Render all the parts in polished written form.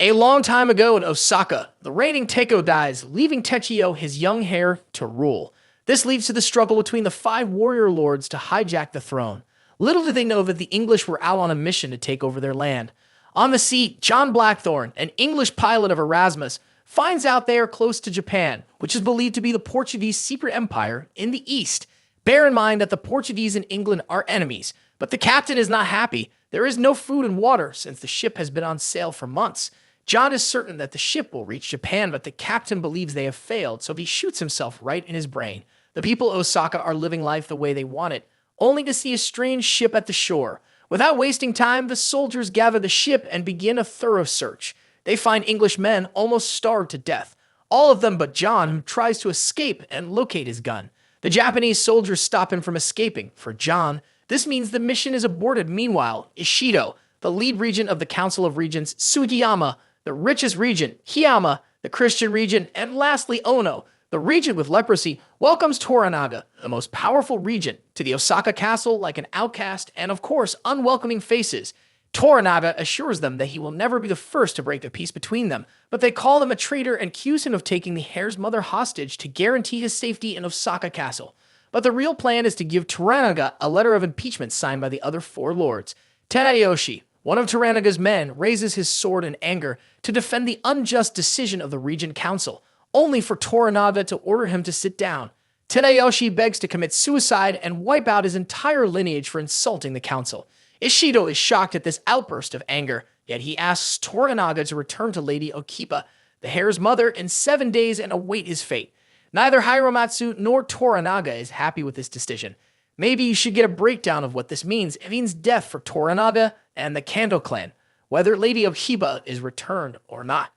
A long time ago in Osaka, the reigning Teiko dies, leaving Techiyo, his young heir, to rule. This leads to the struggle between the five warrior lords to hijack the throne. Little did they know that the English were out on a mission to take over their land. On the sea, John Blackthorne, an English pilot of Erasmus, finds out they are close to Japan, which is believed to be the Portuguese secret empire in the east. Bear in mind that the Portuguese and England are enemies, but the captain is not happy. There is no food and water since the ship has been on sail for months. John is certain that the ship will reach Japan, but the captain believes they have failed, so he shoots himself right in his brain. The people of Osaka are living life the way they want it, only to see a strange ship at the shore. Without wasting time, the soldiers gather the ship and begin a thorough search. They find English men almost starved to death, all of them but John, who tries to escape and locate his gun. The Japanese soldiers stop him from escaping. For John, this means the mission is aborted. Meanwhile, Ishido, the lead regent of the Council of Regents, Sugiyama, the richest regent, Hiyama, the Christian regent, and lastly Ono, the regent with leprosy, welcomes Toranaga, the most powerful regent, to the Osaka castle like an outcast and, of course, unwelcoming faces. Toranaga assures them that he will never be the first to break the peace between them, but they call him a traitor and accuse him of taking the heir's mother hostage to guarantee his safety in Osaka castle. But the real plan is to give Toranaga a letter of impeachment signed by the other four lords. Tadayoshi, one of Toranaga's men, raises his sword in anger to defend the unjust decision of the Regent Council, only for Toranaga to order him to sit down. Tadayoshi begs to commit suicide and wipe out his entire lineage for insulting the council. Ishido is shocked at this outburst of anger, yet he asks Toranaga to return to Lady Okiba, the heir's mother, in 7 days and await his fate. Neither Hiromatsu nor Toranaga is happy with this decision. Maybe you should get a breakdown of what this means. It means death for Toranaga and the Kanto clan, whether Lady Okiba is returned or not.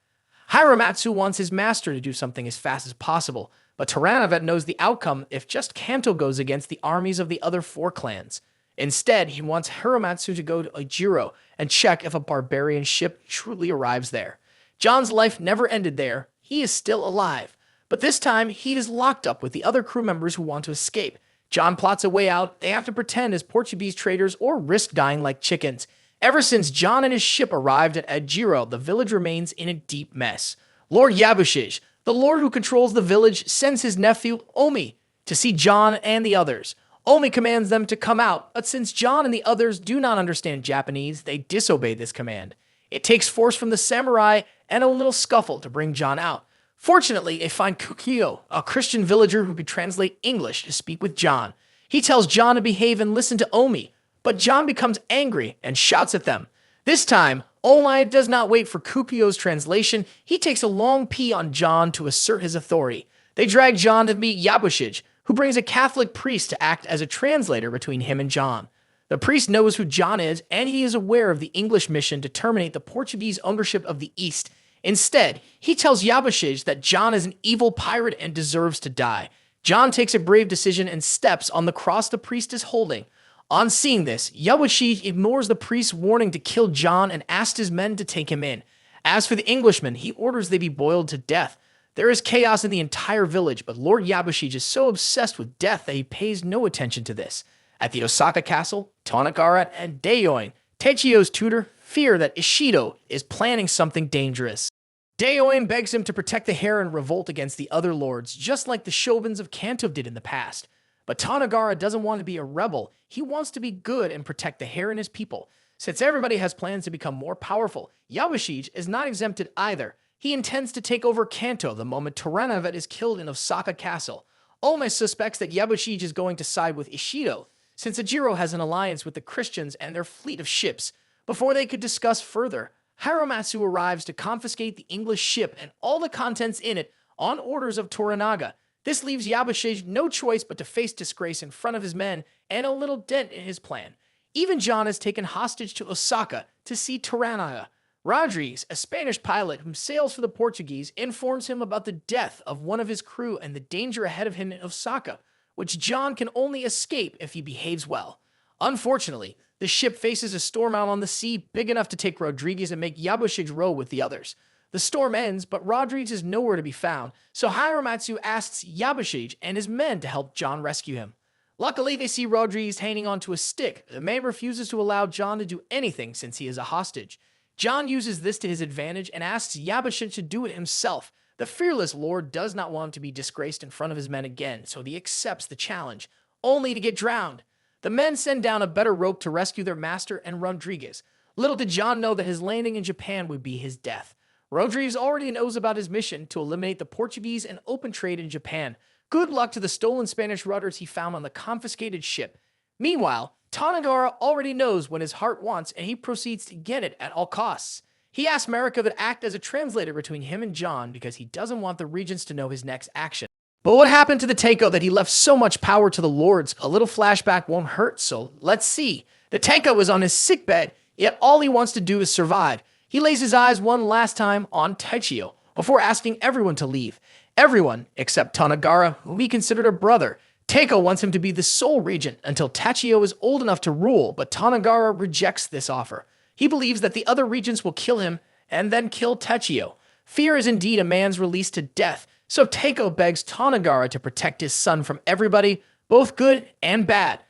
Hiromatsu wants his master to do something as fast as possible, but Toranaga knows the outcome if just Kanto goes against the armies of the other four clans. Instead, he wants Hiromatsu to go to Ojiro and check if a barbarian ship truly arrives there. John's life never ended there. He is still alive. But this time, he is locked up with the other crew members who want to escape. John plots a way out. They have to pretend as Portuguese traders or risk dying like chickens. Ever since John and his ship arrived at Ojiro, the village remains in a deep mess. Lord Yabushige, the lord who controls the village, sends his nephew, Omi, to see John and the others. Omi commands them to come out, but since John and the others do not understand Japanese, they disobey this command. It takes force from the samurai and a little scuffle to bring John out. Fortunately, they find Kukiyo, a Christian villager who can translate English, to speak with John. He tells John to behave and listen to Omi, but John becomes angry and shouts at them. This time, Omi does not wait for Kukiyo's translation. He takes a long pee on John to assert his authority. They drag John to meet Yabushige, who brings a Catholic priest to act as a translator between him and John. The priest knows who John is, and he is aware of the English mission to terminate the Portuguese ownership of the East. Instead, he tells Yabushige that John is an evil pirate and deserves to die. John takes a brave decision and steps on the cross the priest is holding. On seeing this, Yabushige ignores the priest's warning to kill John and asks his men to take him in. As for the Englishman, he orders they be boiled to death. There is chaos in the entire village, but Lord Yabushige is so obsessed with death that he pays no attention to this. At the Osaka castle, Tonagara and Daimyō, Techiyo's tutor, fear that Ishido is planning something dangerous. Daimyō begs him to protect the heir and revolt against the other lords, just like the Shoguns of Kanto did in the past. But Tonagara doesn't want to be a rebel. He wants to be good and protect the heir and his people. Since everybody has plans to become more powerful, Yabushige is not exempted either. He intends to take over Kanto the moment Toranaga is killed in Osaka Castle. Ome suspects that Yabushige is going to side with Ishido, since Ojiro has an alliance with the Christians and their fleet of ships. Before they could discuss further, Hiromatsu arrives to confiscate the English ship and all the contents in it on orders of Toranaga. This leaves Yabushige no choice but to face disgrace in front of his men and a little dent in his plan. Even John is taken hostage to Osaka to see Toranaga. Rodrigues, a Spanish pilot who sails for the Portuguese, informs him about the death of one of his crew and the danger ahead of him in Osaka, which John can only escape if he behaves well. Unfortunately, the ship faces a storm out on the sea big enough to take Rodrigues and make Yabushige row with the others. The storm ends, but Rodrigues is nowhere to be found, so Hiromatsu asks Yabushige and his men to help John rescue him. Luckily, they see Rodrigues hanging onto a stick. The man refuses to allow John to do anything since he is a hostage. John uses this to his advantage and asks Yabashij to do it himself. The fearless lord does not want him to be disgraced in front of his men again, so he accepts the challenge, only to get drowned. The men send down a better rope to rescue their master and Rodriguez. Little did John know that his landing in Japan would be his death. Rodriguez already knows about his mission to eliminate the Portuguese and open trade in Japan. Good luck to the stolen Spanish rudders he found on the confiscated ship. Meanwhile, Toranaga already knows what his heart wants, and he proceeds to get it at all costs. He asks Mariko to act as a translator between him and John because he doesn't want the regents to know his next action. But what happened to the Tenko that he left so much power to the lords? A little flashback won't hurt, so let's see. The Tenko is on his sickbed, yet all he wants to do is survive. He lays his eyes one last time on Taichio before asking everyone to leave. Everyone except Toranaga, whom he considered a brother. Tenko wants him to be the sole regent until Taichio is old enough to rule, but Toranaga rejects this offer. He believes that the other regents will kill him and then kill Taichio. Fear is indeed a man's release to death, so Tenko begs Toranaga to protect his son from everybody, both good and bad.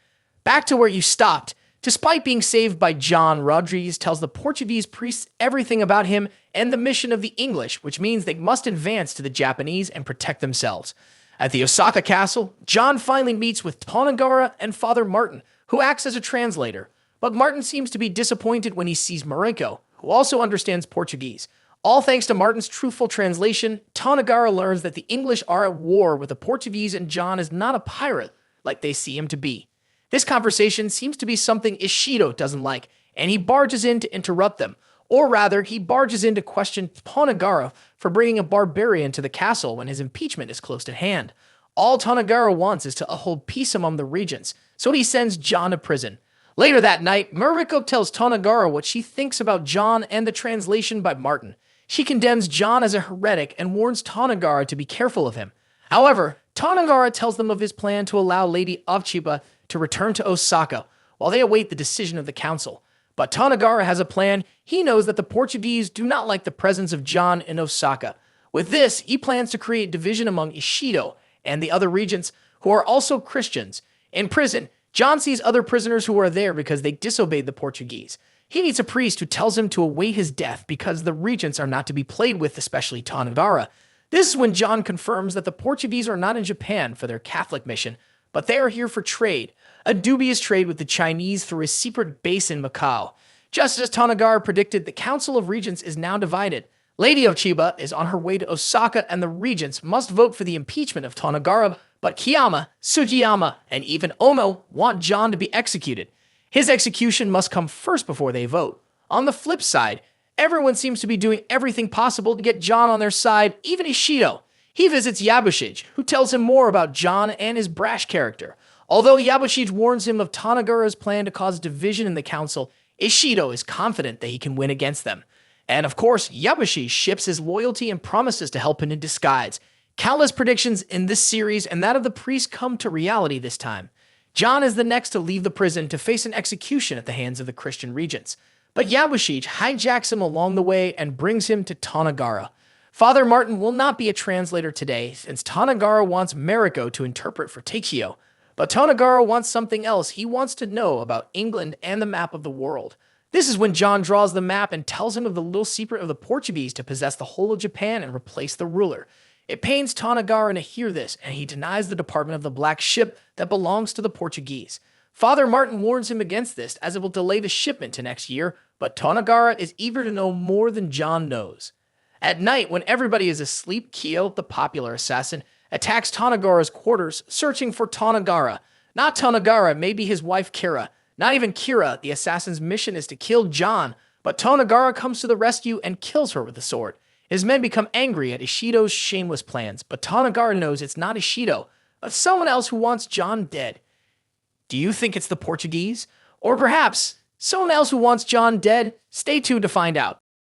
Back to where you stopped. Despite being saved by John, Rodriguez tells the Portuguese priests everything about him and the mission of the English, which means they must advance to the Japanese and protect themselves. At the Osaka castle, John finally meets with Toranaga and Father Martin, who acts as a translator. But Martin seems to be disappointed when he sees Mariko, who also understands Portuguese. All thanks to Martin's truthful translation, Toranaga learns that the English are at war with the Portuguese and John is not a pirate like they see him to be. This conversation seems to be something Ishido doesn't like, and he barges in to interrupt them. Or rather, he barges in to question Toranaga for bringing a barbarian to the castle when his impeachment is close at hand. All Toranaga wants is to hold peace among the regents, so he sends John to prison. Later that night, Mariko tells Toranaga what she thinks about John and the translation by Martin. She condemns John as a heretic and warns Toranaga to be careful of him. However, Toranaga tells them of his plan to allow Lady Ochiba to return to Osaka while they await the decision of the council. But Toranaga has a plan. He knows that the Portuguese do not like the presence of John in Osaka. With this, he plans to create division among Ishido and the other regents who are also Christians. In prison, John sees other prisoners who are there because they disobeyed the Portuguese. He meets a priest who tells him to await his death because the regents are not to be played with, especially Toranaga. This is when John confirms that the Portuguese are not in Japan for their Catholic mission, but they are here for trade, a dubious trade with the Chinese through a secret base in Macau. Just as Toranaga predicted, the Council of Regents is now divided. Lady Ochiba is on her way to Osaka, and the regents must vote for the impeachment of Toranaga, but Kiyama, Sugiyama, and even Ono want John to be executed. His execution must come first before they vote. On the flip side, everyone seems to be doing everything possible to get John on their side, even Ishido. He visits Yabashij, who tells him more about John and his brash character. Although Yabashij warns him of Toranaga's plan to cause division in the council, Ishido is confident that he can win against them. And of course, Yabashij ships his loyalty and promises to help him in disguise. Countless predictions in this series and that of the priest come to reality this time. John is the next to leave the prison to face an execution at the hands of the Christian regents. But Yabashij hijacks him along the way and brings him to Toranaga. Father Martin will not be a translator today, since Toranaga wants Mariko to interpret for Taichio. But Toranaga wants something else. He wants to know about England and the map of the world. This is when John draws the map and tells him of the little secret of the Portuguese to possess the whole of Japan and replace the ruler. It pains Toranaga to hear this, and he denies the department of the black ship that belongs to the Portuguese. Father Martin warns him against this, as it will delay the shipment to next year, but Toranaga is eager to know more than John knows. At night, when everybody is asleep, Kyo, the popular assassin, attacks Toranaga's quarters, searching for Toranaga. Not Toranaga, maybe his wife Kira. Not even Kira. The assassin's mission is to kill John, but Toranaga comes to the rescue and kills her with a sword. His men become angry at Ishido's shameless plans, but Toranaga knows it's not Ishido, but someone else who wants John dead. Do you think it's the Portuguese? Or perhaps someone else who wants John dead? Stay tuned to find out.